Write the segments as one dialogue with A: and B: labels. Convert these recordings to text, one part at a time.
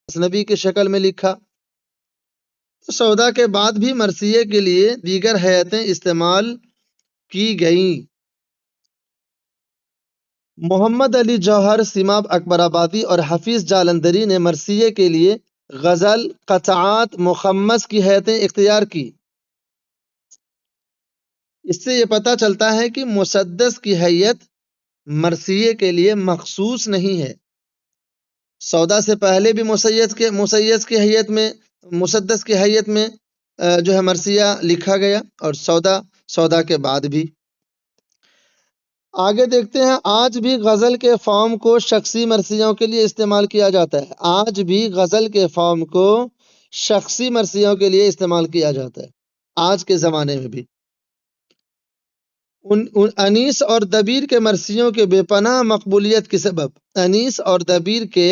A: مثنوی کی شکل میں لکھا۔ سودا کے بعد بھی مرثیے کے لیے دیگر ہیئتیں استعمال کی گئیں۔ محمد علی جوہر، سیماب اکبر آبادی اور حفیظ جالندھری نے مرثیے کے لیے غزل، قطعات، مخمس کی ہیئتیں اختیار کی۔ اس سے یہ پتہ چلتا ہے کہ مسدس کی ہیئت مرثیے کے لیے مخصوص نہیں ہے۔ سودا سے پہلے بھی مسدس کی حیت میں جو ہے مرثیہ لکھا گیا، اور سودا کے بعد بھی۔ آگے دیکھتے ہیں، آج بھی غزل کے فارم کو شخصی مرثیوں کے لیے استعمال کیا جاتا ہے۔ آج بھی غزل کے فارم کو شخصی مرثیوں کے لیے استعمال کیا جاتا ہے، آج کے زمانے میں بھی۔ انیس اور دبیر کے مرثیوں کے بے پناہ مقبولیت کے سبب انیس اور دبیر کے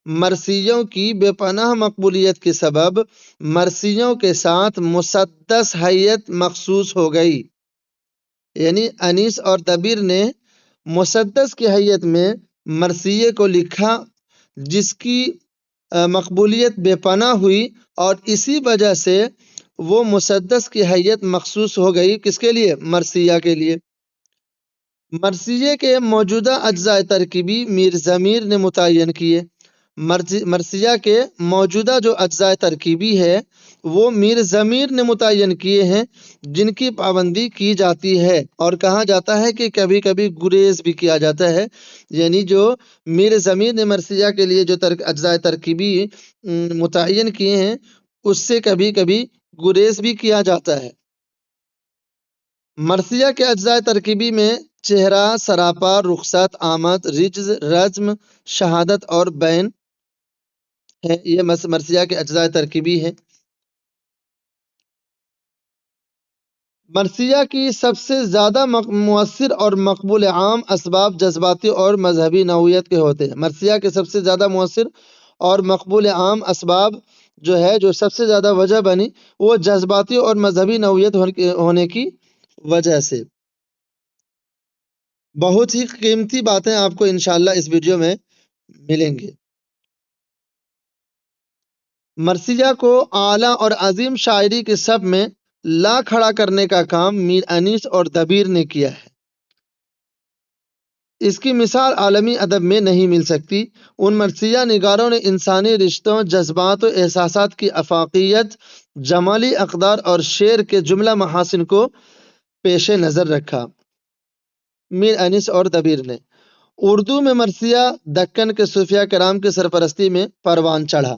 A: مرثیوں کی بے پناہ مقبولیت کے سبب مرثیوں کے ساتھ مسدس ہیئت مخصوص ہو گئی۔ یعنی انیس اور دبیر نے مسدس کی حیثیت میں مرثیے کو لکھا، جس کی مقبولیت بے پناہ ہوئی، اور اسی وجہ سے وہ مسدس کی حیثیت مخصوص ہو گئی۔ کس کے لیے؟ مرثیہ کے لیے۔ مرثیے کے موجودہ اجزاء ترکیبی میر ضمیر نے متعین کیے۔ مرثیہ کے موجودہ جو اجزاء ترکیبی ہے وہ میر ضمیر نے متعین کیے ہیں، جن کی پابندی کی جاتی ہے، اور کہا جاتا ہے کہ کبھی کبھی گریز بھی کیا جاتا ہے۔ یعنی جو میر ضمیر نے مرثیہ کے لیے جو اجزاء ترکیبی متعین کیے ہیں، اس سے کبھی کبھی گریز بھی کیا جاتا ہے۔ مرثیہ کے اجزاء ترکیبی میں چہرہ، سراپا، رخصت، آمد، رجز، رجم، شہادت اور بین ہے۔ یہ مرثیہ کے اجزاء ترکیبی ہیں۔ مرثیہ کی سب سے زیادہ مؤثر اور مقبول عام اسباب جذباتی اور مذہبی نوعیت کے ہوتے ہیں۔ مرثیہ کے سب سے زیادہ مؤثر اور مقبول عام اسباب جو سب سے زیادہ وجہ بنی، وہ جذباتی اور مذہبی نوعیت ہونے کی وجہ سے۔ بہت ہی قیمتی باتیں آپ کو انشاءاللہ اس ویڈیو میں ملیں گے۔ مرثیہ کو اعلیٰ اور عظیم شاعری کے صف میں لا کھڑا کرنے کا کام میر انیس اور دبیر نے کیا ہے۔ اس کی مثال عالمی ادب میں نہیں مل سکتی۔ ان مرثیہ نگاروں نے انسانی رشتوں، جذبات و احساسات کی افاقیت، جمالی اقدار اور شعر کے جملہ محاسن کو پیش نظر رکھا۔ میر انیس اور دبیر نے اردو میں مرثیہ دکن کے صوفیہ کرام کی سرپرستی میں پروان چڑھا۔